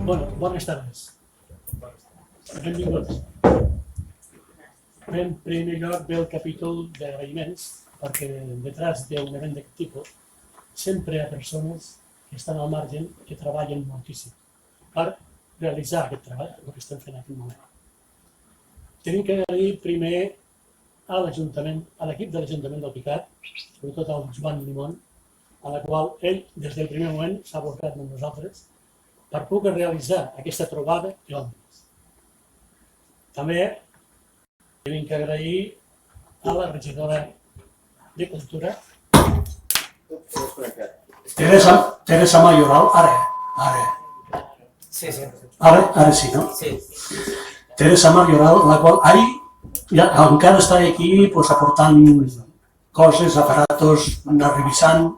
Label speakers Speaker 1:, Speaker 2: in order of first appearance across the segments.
Speaker 1: Bueno, bones tardes. Benvinguts. En primer lloc ve el capítol d'agraïments, perquè detrás d'un event d'aquest tipus sempre hi ha persones que estan al marge que treballen moltíssim per realitzar aquest treball, el que estem fent en aquest moment. Tenim que agrair primer a l'Ajuntament, a l'equip de l'Ajuntament d'Alpicat, sobretot al Joan Limón, a la qual ell, des del primer moment, s'ha volcat amb nosaltres per poder realitzar aquesta trobada d'òmniums. També tenim que agrair a la regidora de Cultura, Teresa Mayoral, ara sí, no? Sí. Teresa Mayoral, la qual ahir ja encara està aquí aportant coses, aparatos, anar revisant,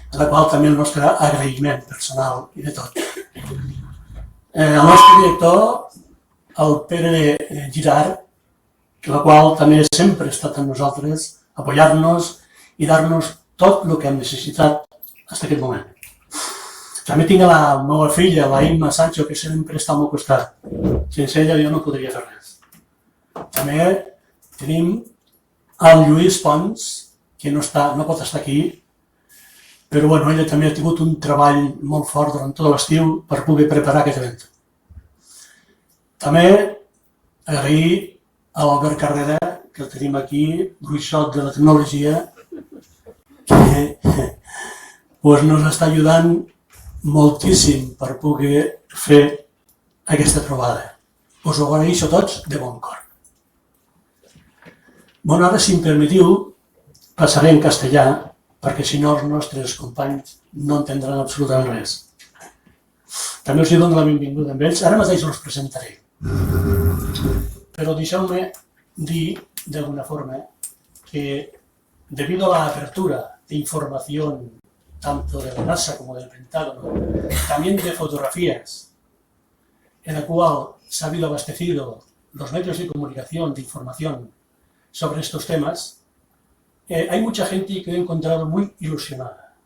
Speaker 1: a la qual també el nostre agraïment personal i de tot. El nostre director, el Pere Girard, la qual també sempre ha estat amb nosaltres, apoyar-nos i dar-nos tot el que hem necessitat fins a aquest moment. També tinc la meva filla, la Imma Sancho, que sempre està al meu costat. Sense ella jo no podria fer res. També tenim el Lluís Pons, que no pot estar aquí, però bueno, ella també ha tingut un treball molt fort durant tot l'estiu per poder preparar aquest event. També agrair a l'Albert Carrera, que el tenim aquí, bruixot de la tecnologia, que ens està ajudant moltíssim per poder fer aquesta trobada. Us ho agraeixo tots de bon cor. Bueno, ara, si em permetiu, passaré en castellà, perquè si no els nostres companys no entendran absolutament res. També us dono la benvinguda amb ells, ara mateix els presentaré. Pero deixeu-me dir, de alguna forma, que debido a la apertura de información tanto de la NASA como del Pentágono, también de fotografías, en la cual se ha habido abastecido los medios de comunicación, de información sobre estos temas, hay mucha gente que he encontrado muy ilusionada.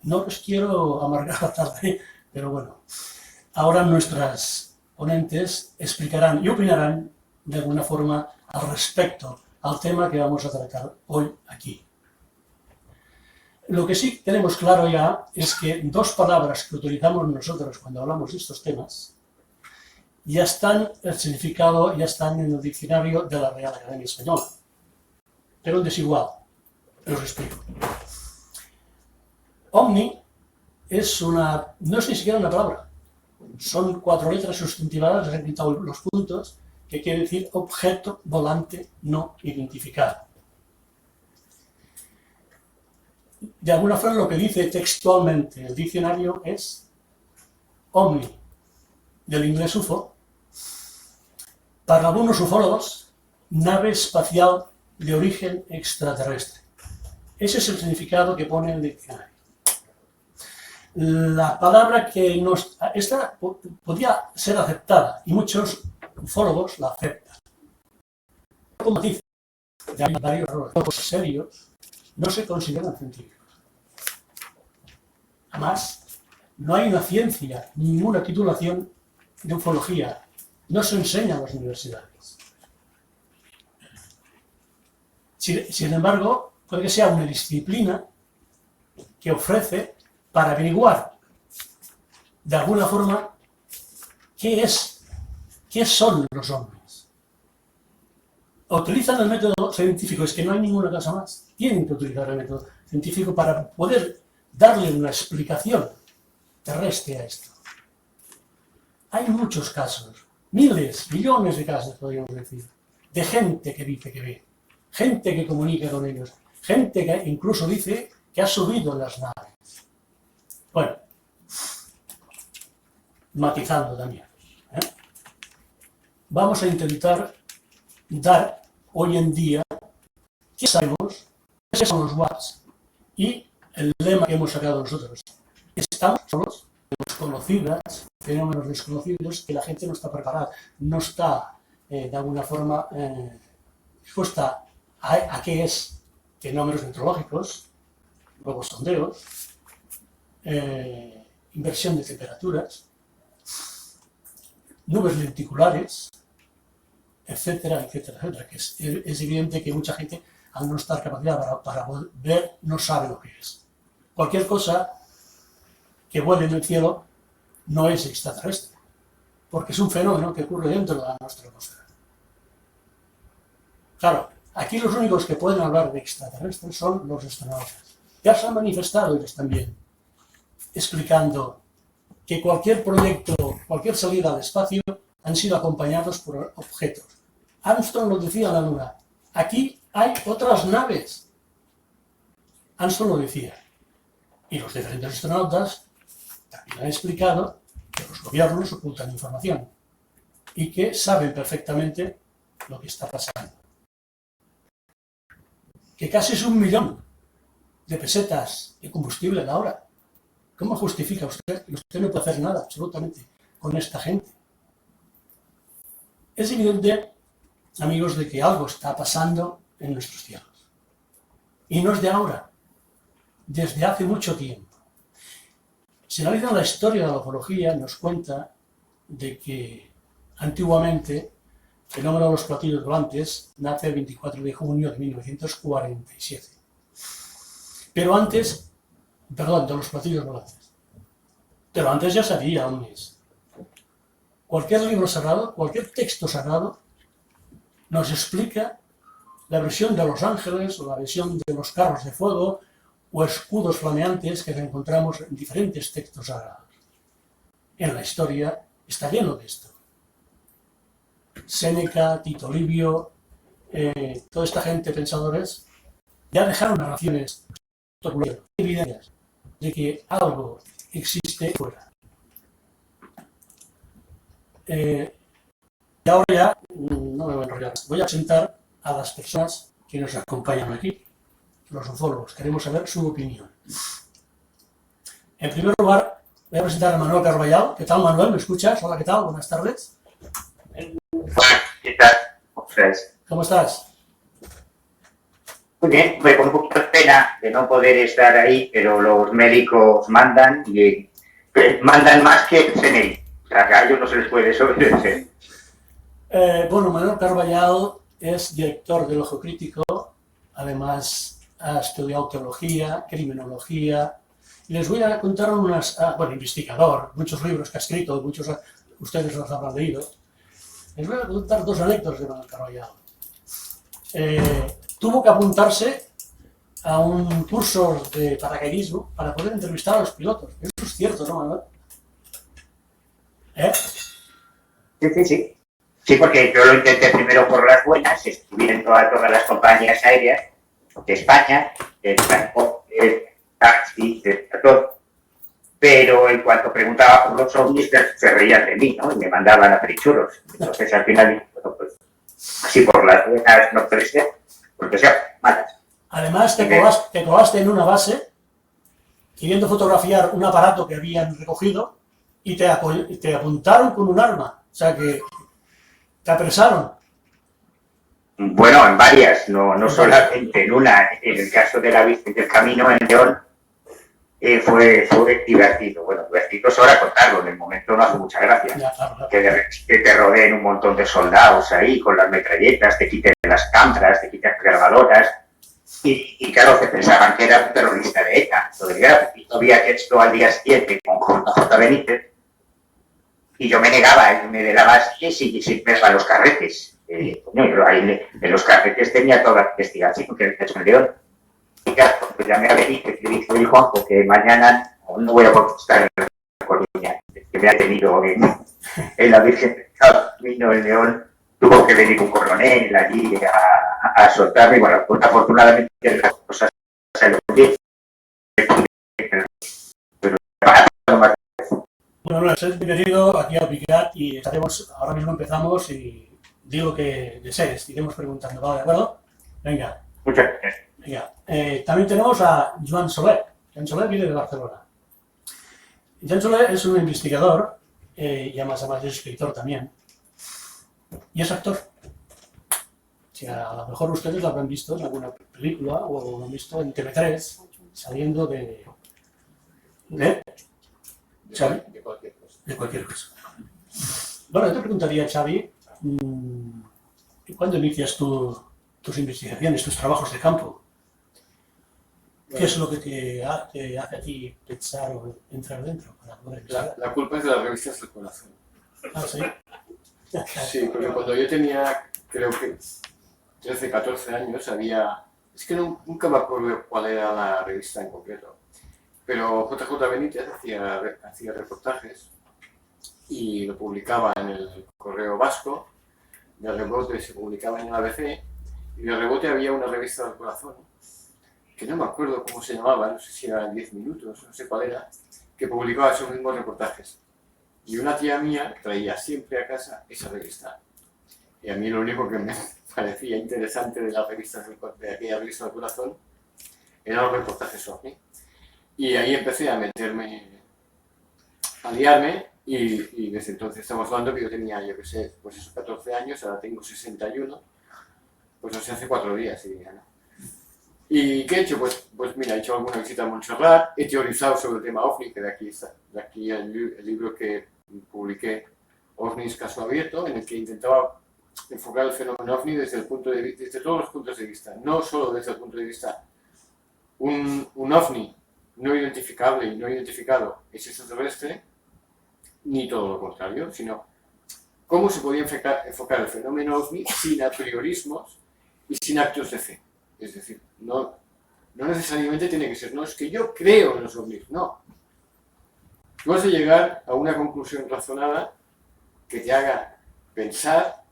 Speaker 1: No os quiero amargar la tarde, pero bueno, ahora nuestras ponentes explicarán y opinarán de alguna forma al respecto al tema que vamos a tratar hoy aquí. Lo que sí tenemos claro ya es que dos palabras que utilizamos nosotros cuando hablamos de estos temas ya están, el significado ya están en el diccionario de la Real Academia Española, pero en desigual. Os explico. Omni no es ni siquiera una palabra. Son 4 letras sustantivadas, les he quitado los puntos, que quiere decir objeto volante no identificado. De alguna forma lo que dice textualmente el diccionario es omni, del inglés UFO, para algunos ufólogos, nave espacial de origen extraterrestre. Ese es el significado que pone el diccionario. La palabra esta podía ser aceptada y muchos ufólogos la aceptan. Como dice, hay varios errores serios, no se consideran científicos. Además, no hay una ciencia, ninguna titulación de ufología, no se enseña en las universidades. Sin embargo, puede que sea una disciplina que ofrece para averiguar de alguna forma qué son los ovnis. Utilizan el método científico, es que no hay ninguna cosa más. Tienen que utilizar el método científico para poder darle una explicación terrestre a esto. Hay muchos casos, miles, millones de casos, podríamos decir, de gente que dice que ve, gente que comunica con ellos, gente que incluso dice que ha subido en las naves. Bueno, matizando también. Vamos a intentar dar hoy en día qué sabemos, qué son los WAPs y el lema que hemos sacado nosotros. Estamos solos, desconocidas, fenómenos desconocidos que la gente no está preparada, no está de alguna forma expuesta a qué es fenómenos meteorológicos, nuevos sondeos, inversión de temperaturas, nubes lenticulares, etcétera, etcétera, etcétera. Que es evidente que mucha gente, al no estar capacitada para ver, no sabe lo que es. Cualquier cosa que vuele en el cielo no es extraterrestre, porque es un fenómeno que ocurre dentro de nuestra atmósfera. Claro, aquí los únicos que pueden hablar de extraterrestres son los astronautas. Ya se han manifestado ellos también, explicando que cualquier proyecto, cualquier salida al espacio, han sido acompañados por objetos. Armstrong lo decía en la Luna, aquí hay otras naves. Armstrong lo decía. Y los diferentes astronautas también han explicado que los gobiernos ocultan información y que saben perfectamente lo que está pasando. Que casi es 1 millón de pesetas de combustible la hora. ¿Cómo justifica usted? Usted no puede hacer nada, absolutamente, con esta gente. Es evidente, amigos, de que algo está pasando en nuestros cielos. Y no es de ahora, desde hace mucho tiempo. Si analizan la historia de la ufología, nos cuenta de que antiguamente el fenómeno de los platillos volantes nace el 24 de junio de 1947. Pero antes, perdón, de los platillos volantes. Pero antes ya sabía un mes. Cualquier libro sagrado, cualquier texto sagrado, nos explica la versión de los ángeles o la versión de los carros de fuego o escudos flameantes que encontramos en diferentes textos sagrados. En la historia está lleno de esto. Séneca, Tito Livio, toda esta gente pensadores ya dejaron narraciones evidentes de que algo existe fuera. Y ahora ya, no me voy a enrollar, voy a presentar a las personas que nos acompañan aquí, los ufólogos. Queremos saber su opinión. En primer lugar, voy a presentar a Manuel Carballal. ¿Qué tal, Manuel? ¿Me escuchas? Hola, ¿qué tal? Buenas tardes.
Speaker 2: ¿Qué tal?
Speaker 1: ¿Cómo estás?
Speaker 2: Muy bien, con un poquito de pena de no poder estar ahí, pero los médicos mandan y mandan más que el CNI. O sea, que a ellos no se les puede desobedecer.
Speaker 1: Bueno, Manuel Carballal es director del Ojo Crítico, además ha estudiado teología, criminología, y les voy a contar investigador, muchos libros que ha escrito, muchos ustedes los habrán leído. Les voy a contar 2 anécdotas de Manuel Carballal. Tuvo que apuntarse a un curso de paracaidismo para poder entrevistar a los pilotos. Eso es cierto, ¿no, Manuel?
Speaker 2: Sí. Sí, porque yo lo intenté primero por las buenas, estuve en todas las compañías aéreas de España, de transporte, taxi, de todo. Pero en cuanto preguntaba por los ovnis, se reían de mí, ¿no? Y me mandaban a perichurros. Entonces, al final, bueno, pues, si por las buenas no puede ser, porque sea malas.
Speaker 1: Además, te colaste en una base queriendo fotografiar un aparato que habían recogido y te apuntaron con un arma. O sea que te apresaron.
Speaker 2: Bueno, en varias, no solamente en una. En el caso de la Virgen del Camino en León, fue divertido. Bueno, divertido es ahora contarlo, en el momento no hace mucha gracia.
Speaker 1: Ya, claro.
Speaker 2: Que te rodeen un montón de soldados ahí con las metralletas, te quiten las cámaras, te quiten las grabadoras. Y claro, que pensaban que era un terrorista de ETA. Todavía esto al día siguiente con J. Benítez. Y yo me negaba, me delaba así sin verla los carretes. Yo ahí en los carretes tenía toda la investigación que he hecho en León. Y claro, pues llamé a Benítez y le dije, oye, Juanjo, que mañana no voy a contestar en la Coruña, que me ha tenido en la Virgen del Camino en León. Tuvo que venir un coronel allí a soltarme. Bueno, pues afortunadamente las cosas salieron bien. Pero
Speaker 1: Bueno, es bienvenido aquí a Picat y ahora mismo empezamos y digo lo que desees, iremos preguntando, ¿vale? ¿De acuerdo? Venga.
Speaker 2: Muchas gracias.
Speaker 1: Venga. También tenemos a Joan Soler. Joan Soler viene de Barcelona. Joan Soler es un investigador y además es escritor también. Y es actor. O sea, a lo mejor ustedes lo habrán visto en alguna película o lo han visto en TV3 saliendo de cualquier cosa. Bueno, yo te preguntaría, Xavi, ¿cuándo inicias tus investigaciones, tus trabajos de campo? ¿Qué es lo que te hace a ti pensar o entrar dentro?
Speaker 3: La culpa es de las revistas del corazón.
Speaker 1: Ah, sí.
Speaker 3: Sí, porque cuando yo tenía, creo que 13, 14 años, había... Es que nunca me acuerdo cuál era la revista en concreto, pero JJ Benítez hacía reportajes y lo publicaba en el Correo Vasco, de rebote se publicaba en el ABC, y de rebote había una revista del corazón, que no me acuerdo cómo se llamaba, no sé si eran 10 minutos, no sé cuál era, que publicaba esos mismos reportajes. Y una tía mía traía siempre a casa esa revista. Y a mí lo único que me parecía interesante de las revistas de aquella revista del corazón eran los reportajes OVNI. Y ahí empecé a meterme, a liarme, y desde entonces estamos hablando que yo tenía, yo qué sé, pues esos 14 años, ahora tengo 61, pues no sé, hace 4 días, diría, ¿no? ¿Y qué he hecho? Pues mira, he hecho alguna visita a Montserrat, he teorizado sobre el tema OVNI, que de aquí el libro que publiqué, OVNIs Caso Abierto, en el que intentaba enfocar el fenómeno OVNI desde todos los puntos de vista, no solo desde el punto de vista un OVNI no identificable y no identificado es extraterrestre, ni todo lo contrario, sino cómo se podía enfocar el fenómeno OVNI sin apriorismos y sin actos de fe. Es decir, no necesariamente tiene que ser, no, es que yo creo en los OVNIs, no. Tú vas a llegar a una conclusión razonada que te haga pensar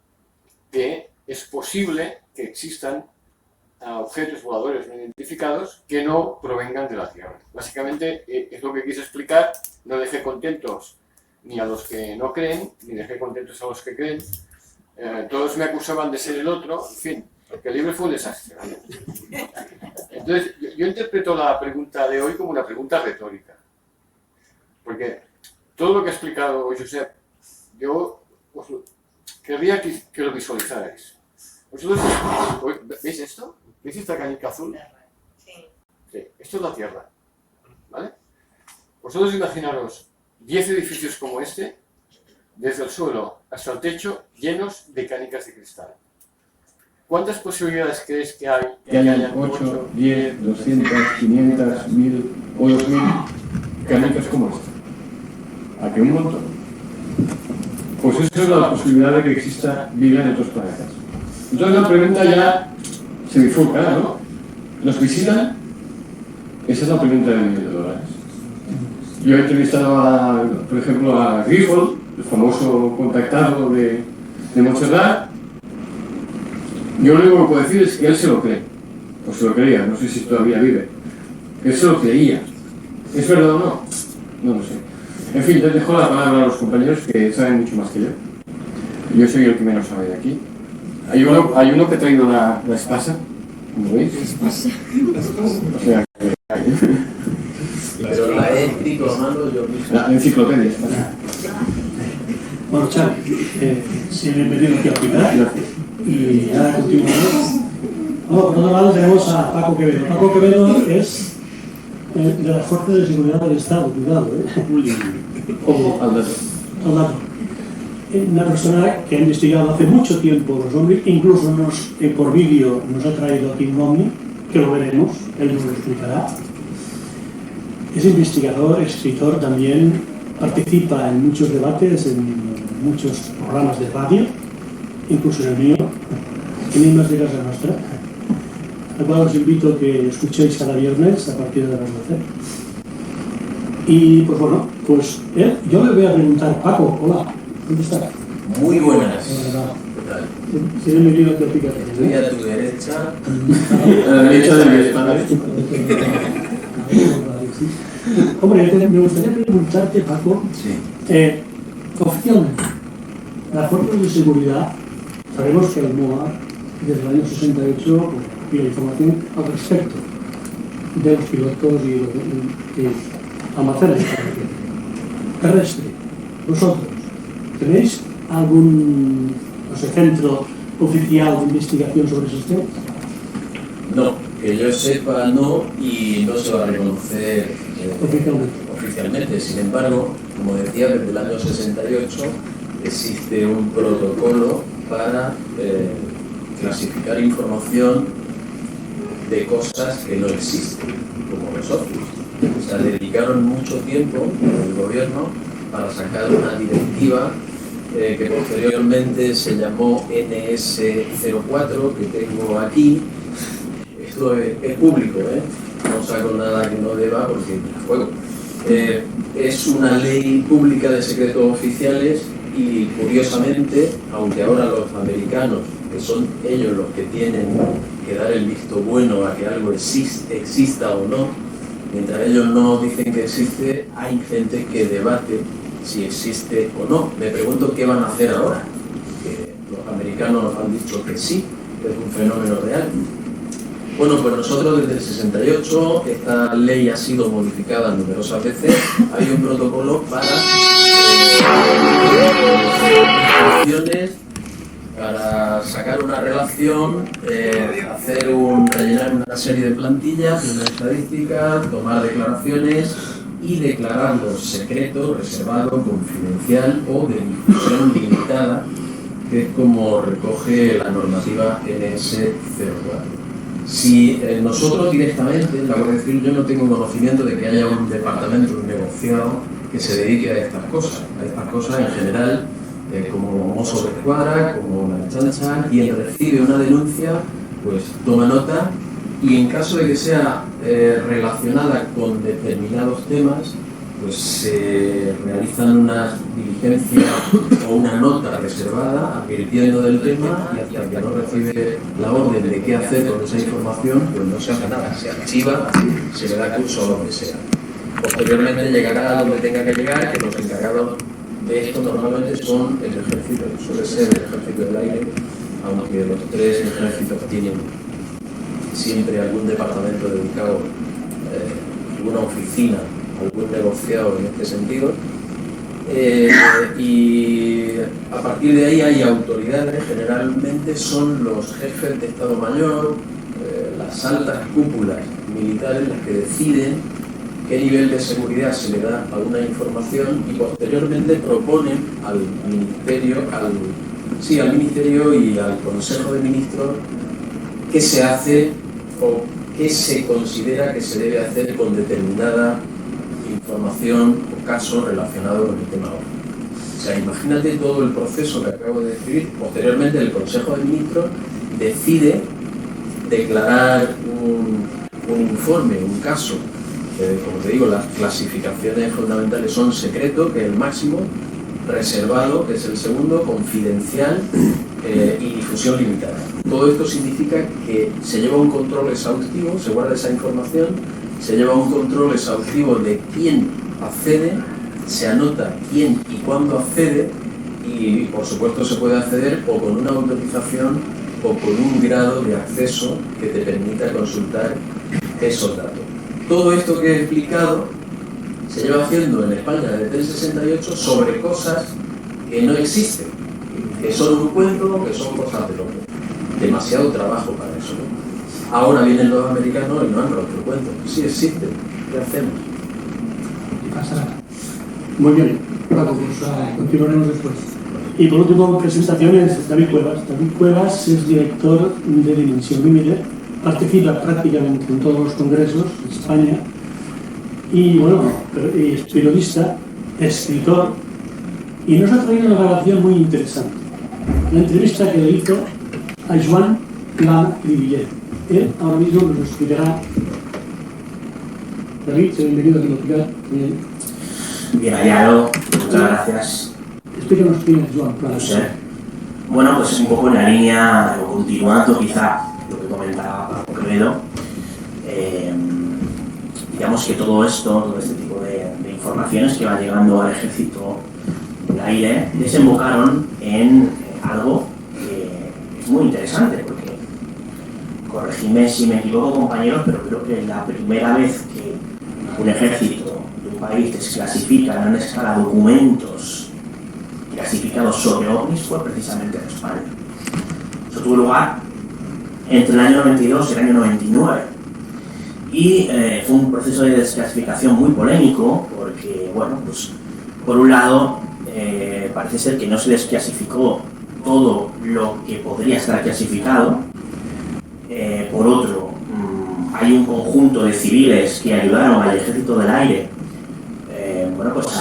Speaker 3: que es posible que existan objetos voladores no identificados que no provengan de la Tierra. Básicamente es lo que quise explicar, no dejé contentos ni a los que no creen, ni dejé contentos a los que creen. Todos me acusaban de ser el otro, en fin, porque el libro fue un desastre. Entonces, yo interpreto la pregunta de hoy como una pregunta retórica. Porque todo lo que ha explicado Josep, yo querría que lo visualizarais. ¿Vosotros veis esto? ¿Veis esta canica azul? Sí. Esto es la Tierra. ¿Vale? Vosotros imaginaros 10 edificios como este, desde el suelo hasta el techo, llenos de canicas de cristal. ¿Cuántas posibilidades crees que hay?
Speaker 4: Que hayan 8, 10, 200, 500, 1000 o 2000 canicas como esta. ¿A qué un montón? Pues esa es la posibilidad de que exista vida en otros planetas. Entonces la pregunta ya se bifurca, ¿no? ¿Nos visitan? Esa es la pregunta de $1.000.000. Yo he entrevistado, por ejemplo, a Grifold, el famoso contactado de Montserrat. Yo lo único que puedo decir es que él se lo cree, o se lo creía, no sé si todavía vive. Él se lo creía. ¿Es verdad o no? No lo sé. En fin, les dejo la palabra a los compañeros que saben mucho más que yo. Yo soy el que menos sabe de aquí. Hay uno que ha traído la espasa, ¿como veis? O sea,
Speaker 5: pero la he diplomado yo mismo.
Speaker 4: La enciclopedia.
Speaker 1: Bueno, Xavi, bienvenido aquí a Pilar.
Speaker 4: Gracias.
Speaker 1: Y ahora continuamos. Bueno, por otro lado tenemos a Paco Quevedo. Paco Quevedo es de las fuerzas de seguridad del Estado, cuidado,
Speaker 4: Ojo al dato.
Speaker 1: al dato. Una persona que ha investigado hace mucho tiempo los ovnis, incluso por vídeo nos ha traído aquí un ovni, que lo veremos, él nos lo explicará. Es investigador, escritor también, participa en muchos debates, en muchos programas de radio, incluso en el mío, en más de casa nuestra, al cual os invito a que escuchéis cada viernes a partir de las 12. Y pues bueno, pues yo le voy a preguntar, Paco, hola, ¿dónde estás?
Speaker 5: Muy buenas.
Speaker 1: Hola,
Speaker 5: ¿Qué tal?
Speaker 1: si eres mi libro que pica.
Speaker 5: Estoy a tu derecha.
Speaker 4: A la derecha de mi espalda.
Speaker 1: Hombre, me gustaría preguntarte, Paco,
Speaker 5: Sí.
Speaker 1: oficialmente, las fuerzas de seguridad, sabemos que el MOA, desde el año 68, pues, pide información al respecto de los pilotos y almacenes terrestre. Vosotros, ¿tenéis algún centro oficial de investigación sobre esos temas?
Speaker 5: No, que yo sepa no, y no se va a reconocer
Speaker 1: Oficialmente.
Speaker 5: oficialmente. Sin embargo, como decía, desde el año 68 existe un protocolo para clasificar información de cosas que no existen, como los ovnis. O sea, dedicaron mucho tiempo el gobierno para sacar una directiva que posteriormente se llamó NS04, que tengo aquí. Esto es público, no saco nada que no deba porque me juego. Es una ley pública de secretos oficiales y, curiosamente, aunque ahora los americanos, que son ellos los que tienen que dar el visto bueno a que algo exista o no, mientras ellos no dicen que existe, hay gente que debate si existe o no. Me pregunto qué van a hacer ahora, que los americanos nos han dicho que sí, que es un fenómeno real. Bueno, pues nosotros desde el 68, esta ley ha sido modificada numerosas veces, hay un protocolo para para sacar una relación, rellenar una serie de plantillas, una estadística, tomar declaraciones y declararlo secreto, reservado, confidencial o de difusión limitada, que es como recoge la normativa NS04. Si nosotros directamente, la Guardia Civil, yo no tengo conocimiento de que haya un departamento, un negociado que se dedique a estas cosas en general, como Mossos de Escuadra, como la Chancha. Quien recibe una denuncia, pues toma nota, y en caso de que sea relacionada con determinados temas, pues se realizan unas diligencias o una nota reservada advirtiendo del tema, y hasta que no recibe la orden de qué hacer con esa información, pues no se hace nada, se archiva, se le da curso o lo que sea. Posteriormente llegará a donde tenga que llegar, que los encargados de esto normalmente son el ejército, suele ser el ejército del aire, aunque los tres ejércitos tienen siempre algún departamento dedicado, alguna oficina, algún negociado en este sentido, y a partir de ahí hay autoridades, generalmente son los jefes de Estado Mayor, las altas cúpulas militares las que deciden qué nivel de seguridad se le da a una información y posteriormente proponen al Ministerio y al Consejo de Ministros qué se hace o qué se considera que se debe hacer con determinada información o caso relacionado con el tema OVNI. O sea, imagínate todo el proceso que acabo de describir. Posteriormente el Consejo de Ministros decide declarar un informe, un caso. Como te digo, las clasificaciones fundamentales son secreto, que es el máximo, reservado, que es el segundo, confidencial y difusión limitada. Todo esto significa que se lleva un control exhaustivo, se guarda esa información, se lleva un control exhaustivo de quién accede, se anota quién y cuándo accede, y por supuesto se puede acceder o con una autorización o con un grado de acceso que te permita consultar esos datos. Todo esto que he explicado se lleva haciendo en España desde el 68 sobre cosas que no existen, que son un cuento, que son cosas de loco. Demasiado trabajo para eso, ¿no? Ahora vienen los americanos y no han roto el cuento. Sí existen. ¿Qué hacemos?
Speaker 1: ¿Qué pasa? Muy bien. Continuaremos después. Y por último, presentaciones, David Cuevas. David Cuevas es director de Dimensión Límite, participa prácticamente en todos los congresos de España y, bueno, es periodista, escritor, y nos ha traído una grabación muy interesante. La entrevista que le hizo a Joan Pla Cribillé. Él ahora mismo nos explicará. David, bienvenido a Piloticar.
Speaker 6: Bien hallado, muchas gracias.
Speaker 1: Explícanos quién es Joan Pla.
Speaker 6: No sé. Bueno, pues un poco en la línea, o continuando quizá lo que comentaba Paco Quevedo. Digamos que todo este tipo de informaciones que van llegando al ejército del aire desembocaron en algo que es muy interesante, porque, corregidme si me equivoco, compañeros, pero creo que la primera vez que un ejército de un país desclasifica a gran escala documentos clasificados sobre ovnis fue precisamente en España. Eso tuvo lugar entre el año 92 y el año 99. Y fue un proceso de desclasificación muy polémico porque, bueno, pues por un lado parece ser que no se desclasificó todo lo que podría estar clasificado. Por otro, hay un conjunto de civiles que ayudaron al Ejército del Aire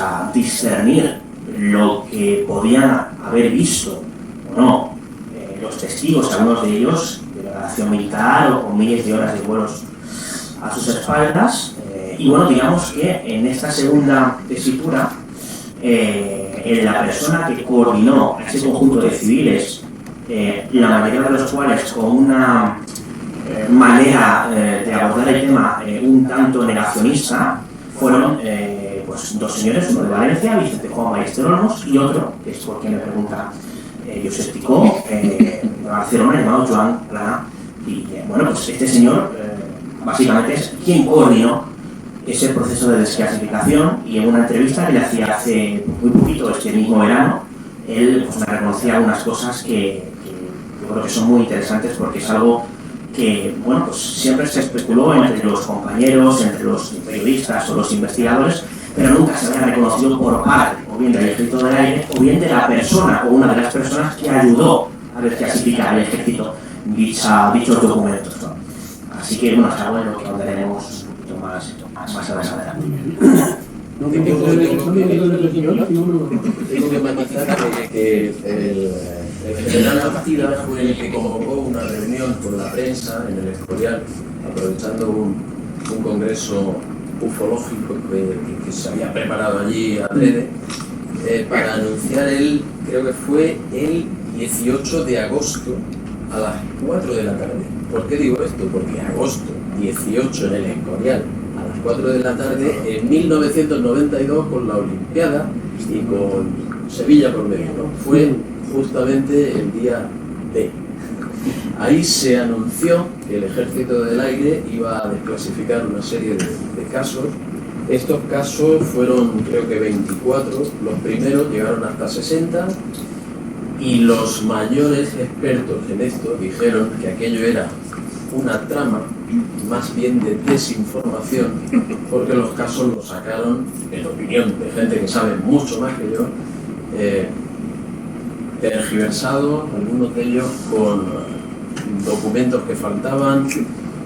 Speaker 6: a discernir lo que podían haber visto o no los testigos, algunos de ellos de la acción militar o con miles de horas de vuelos a sus espaldas. Y bueno, digamos que en esta segunda tesitura, la persona que coordinó a ese conjunto de civiles, la mayoría de los cuales con una manera de abordar el tema un tanto negacionista, fueron dos señores, uno de Valencia, Vicente Juan Ballester Olmos, y otro, que es por quien me pregunta Josep Picó, de Barcelona, llamado Joan Plana. Y este señor básicamente es quien coordinó ese proceso de desclasificación, y en una entrevista que le hacía hace muy poquito, este mismo verano, él me reconocía algunas cosas que yo creo que son muy interesantes, porque es algo que siempre se especuló entre los compañeros, entre los periodistas o los investigadores, pero nunca se había reconocido por parte o bien del Ejército del Aire o bien de la persona o una de las personas que ayudó a desclasificar al Ejército dichos documentos, ¿no? Así que es algo en lo que hablaremos un poquito más adelante.
Speaker 5: Tengo que matizar que el general Bastida fue el que convocó una reunión con la prensa en el Escorial, aprovechando un congreso ufológico que se había preparado allí adrede, para anunciar creo que fue el 18 de agosto a las 4 de la tarde. ¿Por qué digo esto? Porque agosto 18 en el Escorial a las 4 de la tarde en 1992, con la Olimpiada y con Sevilla por medio, ¿no? Fue justamente el día D. Ahí se anunció que el Ejército del Aire iba a desclasificar una serie de casos. Estos casos fueron, creo que 24, los primeros llegaron hasta 60, y los mayores expertos en esto dijeron que aquello era una trama más bien de desinformación, porque los casos los sacaron, en opinión de gente que sabe mucho más que yo, tergiversados, algunos de ellos con documentos que faltaban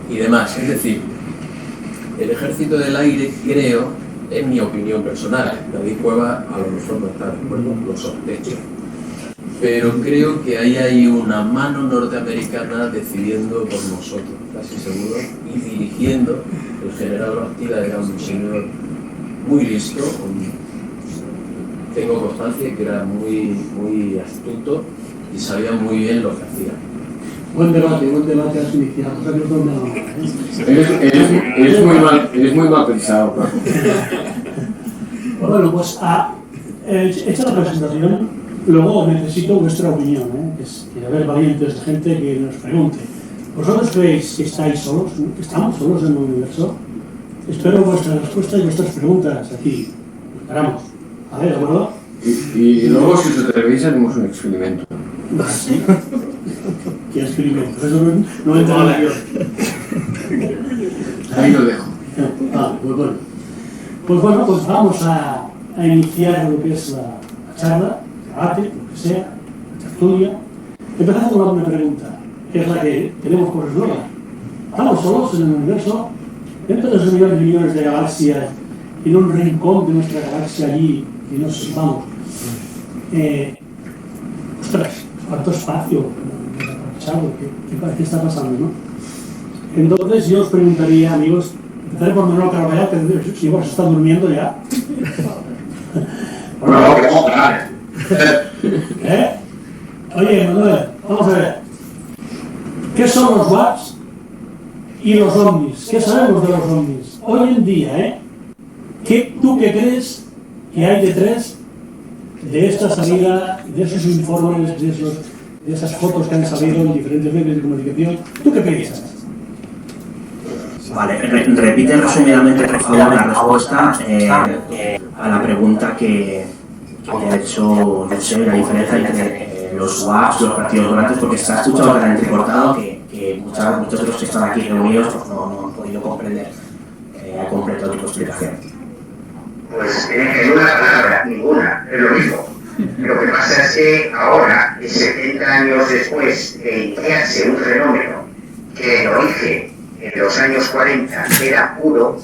Speaker 5: y demás. Es decir, el Ejército del Aire, creo, es mi opinión personal, David Cueva a lo mejor no está de acuerdo, lo sospecho, pero creo que ahí hay una mano norteamericana decidiendo por nosotros, casi seguro, y dirigiendo. El general Bastida era un señor muy listo, tengo constancia que era muy astuto y sabía muy bien lo que hacía.
Speaker 1: Buen debate has iniciado.
Speaker 4: Eres muy mal pensado, Paco.
Speaker 1: Bueno, pues hecha la presentación, luego necesito vuestra opinión, que es que haber valientes de gente que nos pregunte. ¿Vosotros creéis que estáis solos? ¿Estamos solos en el universo? Espero vuestras respuestas y vuestras preguntas aquí. Esperamos. A ver, ¿de acuerdo?
Speaker 4: Y luego, si os atrevéis, haremos un experimento.
Speaker 1: ¿Sí? ¿Qué experimento? Eso no entra en la guión.
Speaker 4: Ahí lo dejo.
Speaker 1: Pues bueno. Pues vamos a iniciar lo que es la charla, el debate, lo que sea, la tertulia. Empezamos con una pregunta, que es la que tenemos por eslogan. ¿Estamos solos en el universo? Dentro de esos millones de galaxias, en un rincón de nuestra galaxia allí, que no sepamos. Ostras, cuánto espacio desaprovechado, ¿qué está pasando, no? Entonces yo os preguntaría, amigos, empezaré por Manuel Carvajal, que si vos estás durmiendo ya. Oye, Manuel, vamos a ver. ¿Qué son los WAPs y los ovnis? ¿Qué sabemos de los ovnis? Hoy en día, ¿tú qué crees que hay detrás de esta salida, de esos informes, de esas fotos que han salido en diferentes medios de comunicación? ¿Tú qué piensas?
Speaker 6: Vale, repite resumidamente, por favor, la respuesta a la pregunta que te ha hecho José, la diferencia entre los WAPs y los partidos volantes, porque se ha escuchado tan entrecortado que muchos de los que están aquí reunidos pues, no han podido comprender completo tu explicación.
Speaker 2: Pues en una palabra, ninguna, es lo mismo. pasa es que ahora, 70 años después de iniciarse un fenómeno que en origen, en los años 40, era puro,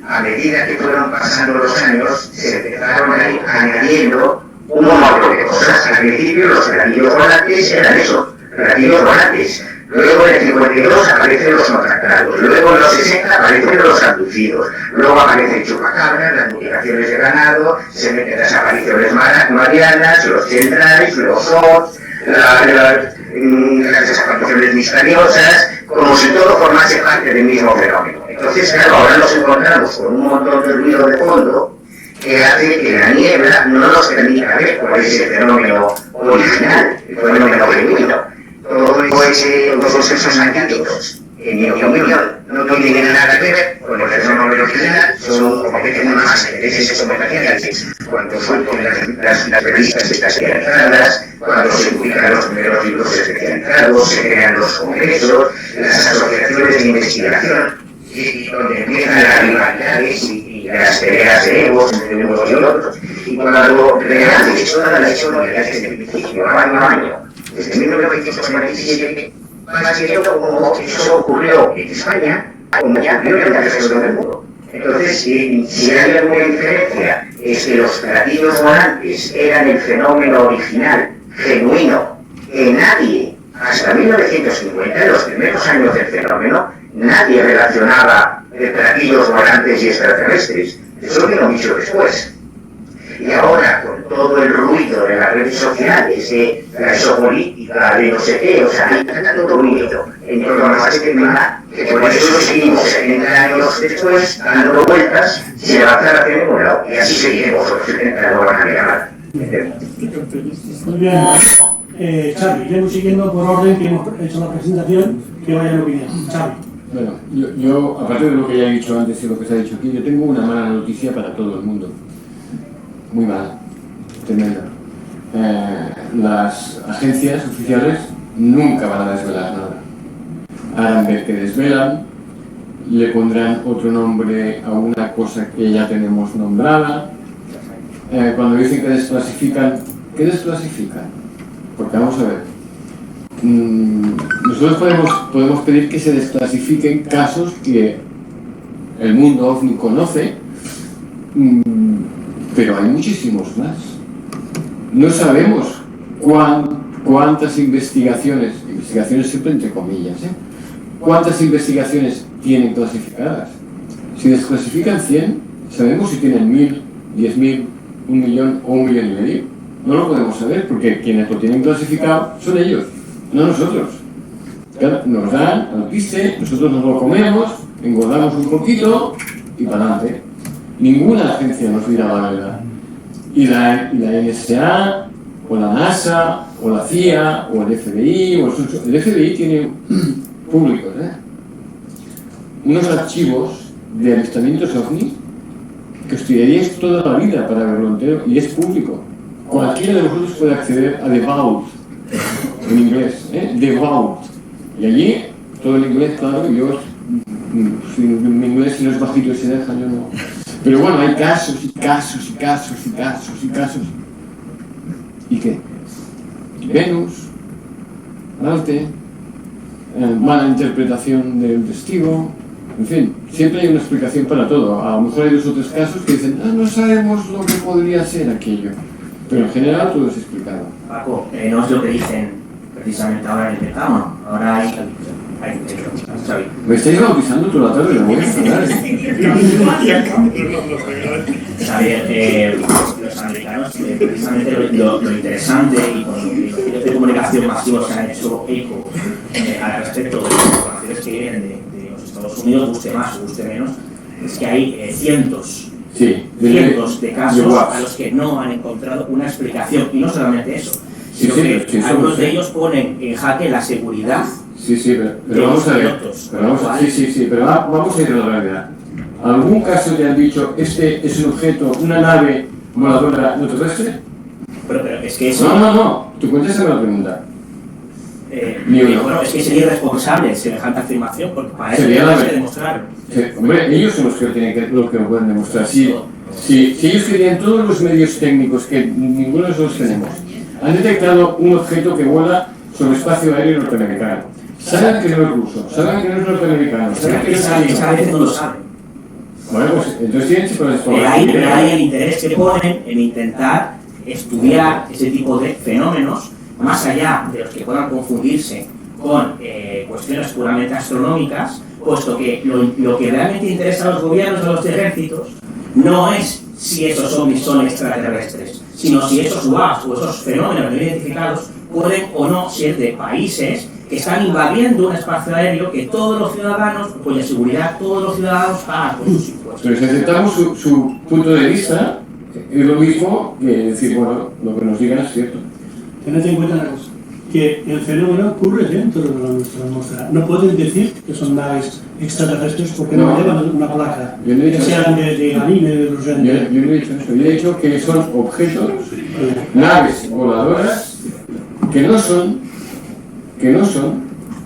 Speaker 2: a medida que fueron pasando los años, se empezaron a ir añadiendo un montón de cosas. Al principio los platillos volantes eran eso, platillos volantes. Luego en el 52 aparecen los no tratados, luego en los 60 aparecen los abducidos, luego aparecen chupacabras, las mutilaciones de ganado, se meten las apariciones marianas, los centrales, los OTS, las desapariciones misteriosas, como si todo formase parte del mismo fenómeno. Entonces, claro, ahora nos encontramos con un montón de ruido de fondo que hace que la niebla no nos permita ver cuál es el fenómeno original, el fenómeno genuino. Todos esos antídotos, en mi opinión, no tienen nada que ver con el fenómeno original, son completamente más intereses comerciales. Cuando surgen las revistas especializadas, cuando se publican los primeros libros especializados, se crean los congresos, las asociaciones de investigación, y donde empiezan las rivalidades y las peleas de egos entre unos y otros. Y cuando rehaces toda la historia desde el principio, año a año, desde 1947, más bien como eso ocurrió en España, como ocurrió en el resto del mundo. Entonces, si hay alguna diferencia, es que los platillos volantes eran el fenómeno original, genuino, que nadie, hasta 1950, en los primeros años del fenómeno, nadie relacionaba platillos volantes y extraterrestres. Eso vino mucho después. Y ahora, con todo el ruido de las redes sociales, de la exopolítica, de no sé qué, o sea, hay tanto ruido en torno a este tema, que por eso seguimos 70 años después, dando vueltas, sin avanzar hacia ningún lado, y así seguiremos otros 70 no van a llamar.
Speaker 1: Muy bien. Xavi, iremos siguiendo por orden que hemos hecho la presentación, que vaya en opinión. Xavi.
Speaker 4: Bueno, yo, aparte de lo que ya he dicho antes y lo que se ha dicho aquí, yo tengo una mala noticia para todo el mundo. Muy mala, tremenda. Las agencias oficiales nunca van a desvelar nada. Harán ver que desvelan, le pondrán otro nombre a una cosa que ya tenemos nombrada. Cuando dicen que desclasifican, ¿qué desclasifican? Porque vamos a ver, nosotros podemos pedir que se desclasifiquen casos que el mundo OVNI conoce, pero hay muchísimos más. No sabemos cuántas investigaciones siempre entre comillas, cuántas investigaciones tienen clasificadas. Si desclasifican 100, sabemos si tienen 1000, 10.000, 1 millón o 1,5 millones. No lo podemos saber porque quienes lo tienen clasificado son ellos, no nosotros. Nos dan al piste, nosotros nos lo comemos, engordamos un poquito y para adelante. Ninguna agencia nos dirá la verdad. Y la NSA, o la NASA, o la CIA, o el FBI, el FBI tiene públicos, unos archivos de avistamientos OVNI que estudiaríais toda la vida para verlo entero, y es público. Cualquiera de vosotros puede acceder a The Vault, en inglés, The Vault. Y allí, todo en inglés, claro, yo, si mi inglés no es bajito y se deja, yo no. Pero bueno, hay casos y casos y casos y casos y casos. ¿Y qué? Venus, Marte, mala interpretación del testigo, en fin, siempre hay una explicación para todo. A lo mejor hay 2 o 3 casos que dicen, no sabemos lo que podría ser aquello. Pero en general todo es explicado.
Speaker 6: Paco, no es lo que dicen precisamente ahora en el Pentágono. Ahora hay Xavi.
Speaker 4: Me estáis bautizando toda la tarde, lo voy a hablar.
Speaker 6: Xavier, los americanos, precisamente lo interesante y con los medios de comunicación masivos se han hecho eco al respecto de las informaciones que vienen de los Estados Unidos, guste más o guste menos, es que hay cientos de casos a los que no han encontrado una explicación. Y no solamente eso, sino que algunos de ellos ponen en jaque la seguridad.
Speaker 4: Pero vamos a ver. Pero vamos a ir a la realidad. ¿Algún caso te han dicho, este es un objeto, una nave voladora no terrestre?
Speaker 6: Pero es que eso...
Speaker 4: No. Tú cuéntame la pregunta.
Speaker 6: Bueno, es que sería irresponsable semejante afirmación, porque para eso tienes que demostrar.
Speaker 4: Hombre, ellos son los que lo pueden demostrar. Si ellos querían todos los medios técnicos, que ninguno de nosotros tenemos, Han detectado un objeto que vuela sobre el espacio aéreo norteamericano. Saben que no es ruso, saben que no es norteamericano, saben que no es
Speaker 6: Es que a veces no lo
Speaker 4: chino.
Speaker 6: saben.
Speaker 4: Bueno, pues entonces tienen que poner
Speaker 6: Pero hay el interés que ponen en intentar estudiar ese tipo de fenómenos, más allá de los que puedan confundirse con cuestiones puramente astronómicas, puesto que lo que realmente interesa a los gobiernos, a los ejércitos, no es si esos ovnis son extraterrestres, sino si esos UAPs o esos fenómenos no identificados pueden o no ser de países que están invadiendo un espacio aéreo que todos los ciudadanos, cuya seguridad todos los ciudadanos pagan con sus impuestos.
Speaker 4: Pero si aceptamos su punto de vista, es lo mismo que decir, bueno, lo que nos digan es cierto.
Speaker 1: Tened en cuenta una cosa, que el fenómeno ocurre dentro de nuestra atmósfera. No pueden decir que son naves extraterrestres porque no llevan una placa,
Speaker 4: Yo no he
Speaker 1: que
Speaker 4: dicho
Speaker 1: sean de anime, de los
Speaker 4: Yo no he dicho eso, yo he dicho que son objetos, naves voladoras, que no son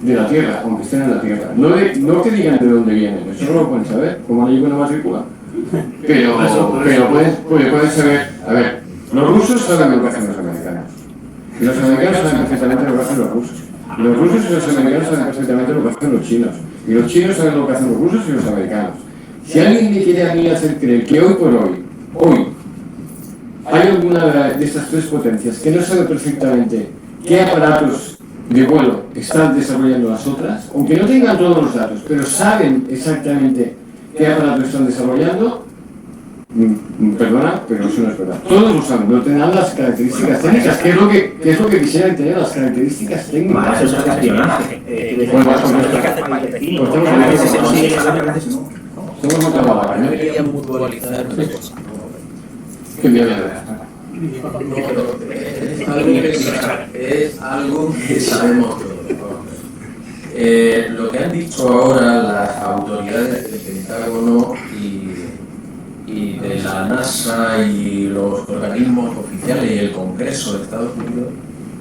Speaker 4: de la Tierra, aunque estén en la Tierra. No que digan de dónde vienen, eso no lo pueden saber, como no lleva una matrícula. Pero pueden saber, a ver, los rusos saben lo que hacen los americanos. Y los americanos saben perfectamente lo que hacen los rusos. Y los rusos y los americanos saben perfectamente lo que hacen los chinos. Y los chinos saben lo que hacen los rusos y los americanos. Si alguien me quiere a mí hacer creer que hoy por hoy, hay alguna de estas tres potencias que no sabe perfectamente qué aparatos de vuelo están desarrollando las otras, aunque no tengan todos los datos, pero saben exactamente qué aparatos están desarrollando, perdona, pero eso no es verdad. Todos lo saben, no tendrán las características técnicas, que es lo que quisieran tener, las características técnicas.
Speaker 6: Eso es espionaje.
Speaker 4: Estamos montando la caña.
Speaker 5: Debería mutualizar una cosa.
Speaker 4: Qué bien.
Speaker 5: Es algo que sabemos todos. Lo que han dicho ahora las autoridades del Pentágono y de la NASA y los organismos oficiales y el Congreso de Estados Unidos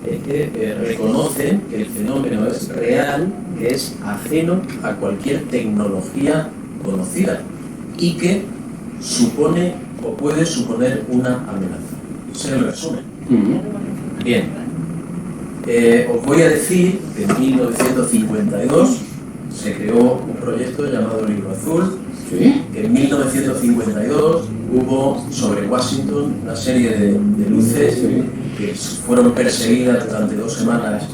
Speaker 5: es que reconocen que el fenómeno es real, que es ajeno a cualquier tecnología conocida y que supone o puede suponer una amenaza. Ese es el resumen. Bien. Os voy a decir que en 1952 se creó un proyecto llamado Libro Azul.
Speaker 4: ¿Sí?
Speaker 5: Que en 1952 hubo sobre Washington una serie de luces que fueron perseguidas durante 2 semanas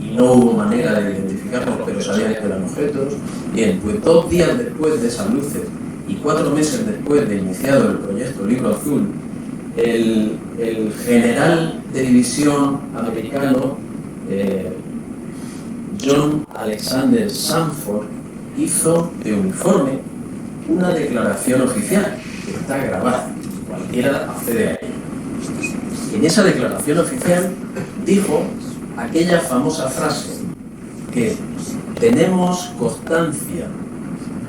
Speaker 5: y no hubo manera de identificarlos, pero sabían que eran objetos. Bien, pues 2 días después de esas luces y 4 meses después de iniciado el proyecto Libro Azul, el general de división americano John Alexander Sanford hizo de uniforme una declaración oficial que está grabada, cualquiera accede a ella. En esa declaración oficial dijo aquella famosa frase que tenemos constancia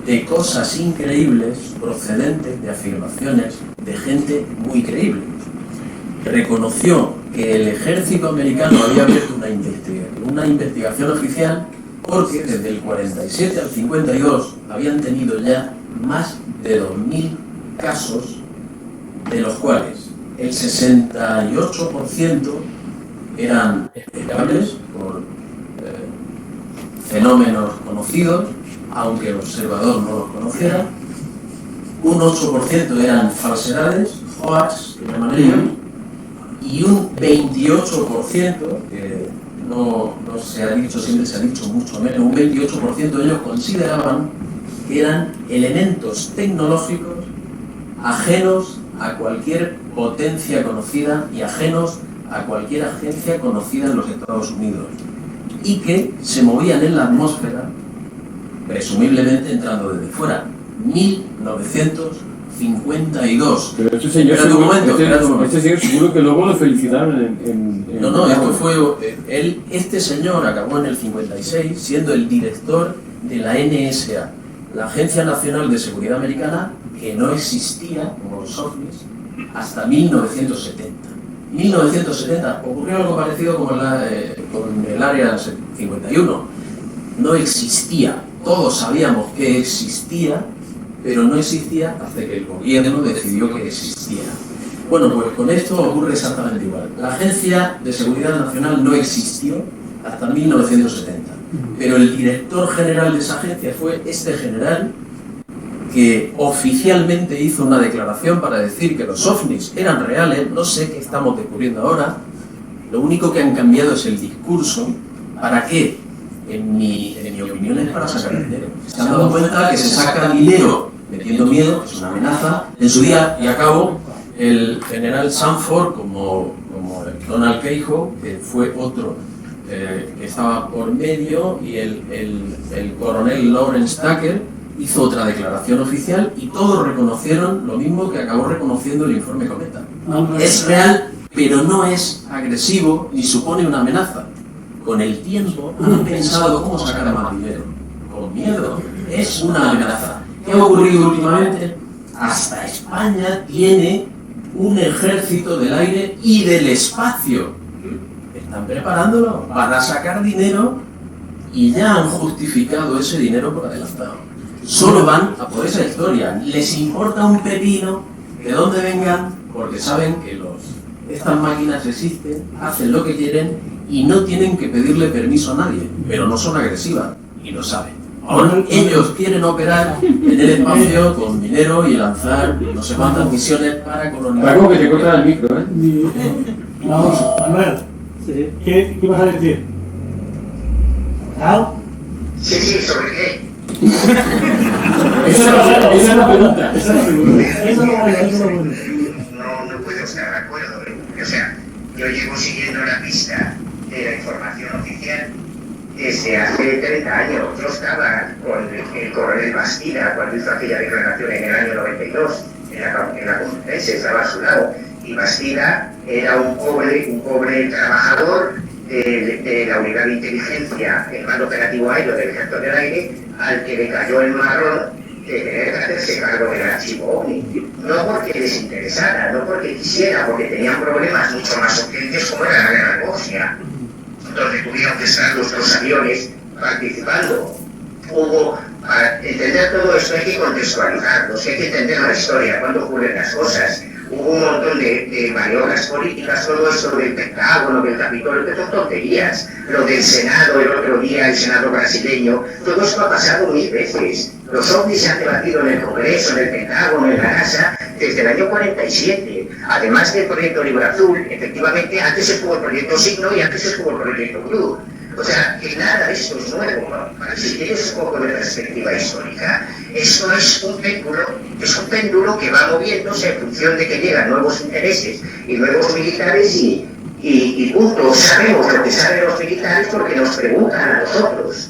Speaker 5: de cosas increíbles procedentes de afirmaciones de gente muy creíble. Reconoció que el ejército americano había abierto una investigación oficial porque desde el 47 al 52 habían tenido ya más de 2.000 casos, de los cuales el 68% eran explicables por fenómenos conocidos, aunque el observador no los conociera. Un 8% eran falsedades, hoax, que llaman ellos, y un 28%, que no se ha dicho, siempre se ha dicho mucho menos, un 28% de ellos consideraban que eran elementos tecnológicos ajenos a cualquier potencia conocida y ajenos a cualquier agencia conocida en los Estados Unidos y que se movían en la atmósfera, presumiblemente entrando desde fuera. 1952.
Speaker 4: Pero este señor, este señor seguro que luego lo felicitaron en
Speaker 5: No, esto fue este señor acabó en el 56 siendo el director de la NSA, la Agencia Nacional de Seguridad Americana, que no existía, como los ovnis, hasta 1970. 1970 ocurrió algo parecido con el Área 51. No existía. Todos sabíamos que existía, pero no existía hasta que el gobierno decidió que existiera. Bueno, pues con esto ocurre exactamente igual. La Agencia de Seguridad Nacional no existió hasta 1970, pero el director general de esa agencia fue este general que oficialmente hizo una declaración para decir que los ovnis eran reales. No sé qué estamos descubriendo ahora, lo único que han cambiado es el discurso. ¿Para qué? En mi opinión es para sacar dinero. Se han dado cuenta que se saca dinero metiendo miedo, que es una amenaza. En su día, y acabo, el general Sanford, como el Donald Keyhoe, que fue otro que estaba por medio, y el coronel Lawrence Tucker, hizo otra declaración oficial y todos reconocieron lo mismo que acabó reconociendo el informe Cometa. Es real, pero no es agresivo ni supone una amenaza. Con el tiempo han pensado cómo sacar más dinero. Con miedo. Es una amenaza. ¿Qué ha ocurrido últimamente? Hasta España tiene un ejército del aire y del espacio. Están preparándolo, van a sacar dinero y ya han justificado ese dinero por adelantado. Solo van a por esa historia. Les importa un pepino de dónde vengan, porque saben que estas máquinas existen, hacen lo que quieren y no tienen que pedirle permiso a nadie, pero no son agresivas y lo saben. Ahora ellos quieren operar en el espacio con dinero y lanzar no sé cuántas misiones para colonizar.
Speaker 4: Paco, que te corta el micro, ¿eh?
Speaker 1: Vamos, Manuel, ¿qué ibas a decir? ¿Algo?
Speaker 2: Sí, ¿sobre qué?
Speaker 4: Esa es la pregunta.
Speaker 1: Eso es lo bueno.
Speaker 2: No puedo estar de acuerdo. O sea, yo llevo siguiendo la pista de la información oficial desde hace 30 años. Yo estaba con el coronel Bastida cuando hizo aquella declaración en el año 92 en la Complutense, estaba a su lado. Y Bastida era un pobre trabajador de la unidad de inteligencia, el mando operativo aéreo del Ejército del Aire, al que le cayó el marrón de tener que hacerse cargo del archivo OVNI. No porque les interesara, no porque quisiera, porque tenían problemas mucho más urgentes como era la guerra de Bosnia, donde tuvieron que estar los dos aviones participando. Para entender todo esto hay que contextualizarlo, hay que entender la historia, cuándo ocurren las cosas. Hubo un montón de maniobras políticas, todo eso del Pentágono, del Capitolio, que son tonterías. Lo del Senado el otro día, el Senado brasileño, todo esto ha pasado 1000 veces. Los ovnis se han debatido en el Congreso, en el Pentágono, en la NASA, desde el año 47. Además del proyecto Libro Azul, efectivamente, antes estuvo el proyecto Signo y antes estuvo el proyecto Blue. O sea, que nada de esto es nuevo, ¿no? Si tienes un poco de perspectiva histórica, esto es un péndulo que va moviéndose en función de que llegan nuevos intereses y nuevos militares y punto. Sabemos lo que saben los militares porque nos preguntan a nosotros.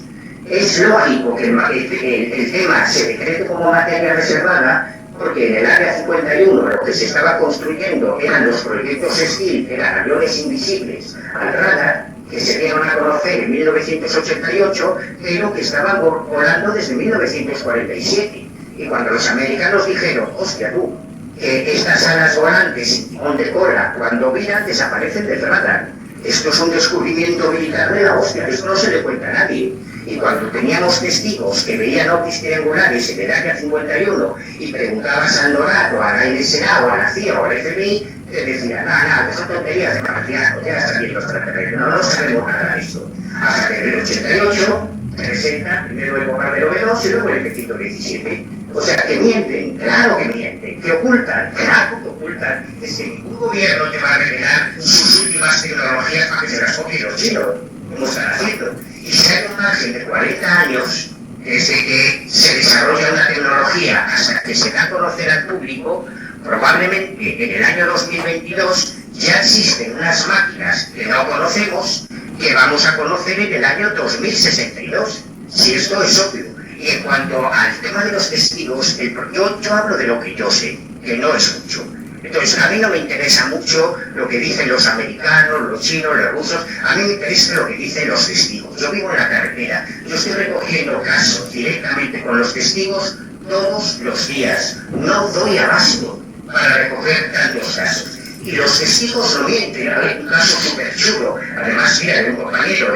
Speaker 2: Es lógico que el tema se decrete como materia reservada porque en el Área 51 lo que se estaba construyendo eran los proyectos STEEL, que eran aviones invisibles al radar, que se dieron a conocer en 1988, pero que estaban volando desde 1947. Y cuando los americanos dijeron, hostia tú, que estas alas volantes y timón de cola, cuando miran, desaparecen del radar. Esto es un descubrimiento militar de la hostia, esto no se le cuenta a nadie. Y cuando teníamos testigos que veían ovnis triangulares en el Área 51 y preguntabas al NORAD o a la NSA o a la CIA o al FBI, te decían, nada, que son tonterías de marcianos, ya están bien los extraterrestres, no sabemos nada de esto. Hasta que en el 88 presenta primero el bombardero B2 y luego el F-117. O sea, que mienten, claro que mienten, que ocultan, claro que ocultan. Es que ningún gobierno te va a revelar sus últimas tecnologías para que se las copien los chinos, como están haciendo. Y si hay un margen de 40 años desde que se desarrolla una tecnología hasta que se da a conocer al público, probablemente en el año 2022 ya existen unas máquinas que no conocemos que vamos a conocer en el año 2062, si esto es obvio. Y en cuanto al tema de los testigos, yo hablo de lo que yo sé, que no es mucho. Entonces, a mí no me interesa mucho lo que dicen los americanos, los chinos, los rusos, a mí me interesa lo que dicen los testigos. Yo vivo en la carretera, yo estoy recogiendo casos directamente con los testigos todos los días. No doy abasto para recoger tantos casos. Y los testigos no mienten. Hay un caso súper chulo, además, mira, de un compañero,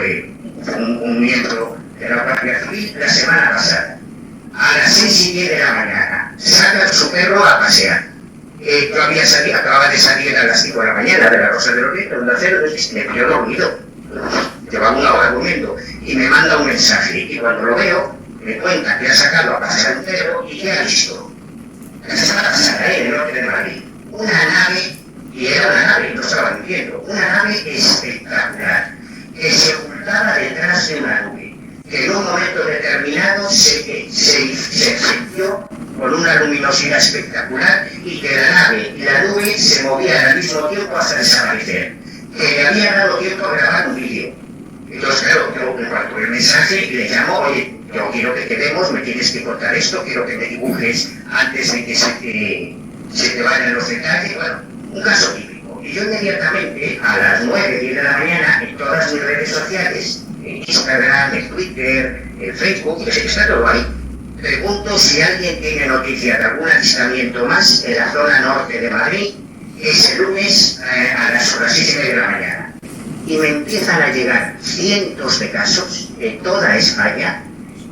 Speaker 2: un miembro de la Guardia Civil, la semana pasada, a las 6:10 de la mañana, sacan su perro a pasear. Yo acababa de salir a las 5 de la mañana de la Rosa de los Vientos, de acero, entonces me quedo dormido. Llevaba una hora durmiendo y me manda un mensaje y cuando lo veo me cuenta que ha sacado a pasear un perro y que ha visto la semana pasada en el norte de Madrid una nave, y era una nave, no estaba mintiendo, una nave espectacular que se ocultaba detrás de una nube, que en un momento determinado se encendió con una luminosidad espectacular y que la nave y la nube se movían al mismo tiempo hasta desaparecer, que le había dado tiempo a grabar un vídeo. Entonces, claro, yo en cuanto el mensaje le llamo, oye, yo quiero que quedemos, me tienes que contar esto, quiero que me dibujes antes de que se te vayan los detalles, bueno, un caso típico. Y yo inmediatamente, a las 9, 10 de la mañana, en todas mis redes sociales, en Instagram, en Twitter, en Facebook, está todo ahí. Pregunto si alguien tiene noticia de algún avistamiento más en la zona norte de Madrid ese lunes a las 6:30 de la mañana. Y me empiezan a llegar cientos de casos en toda España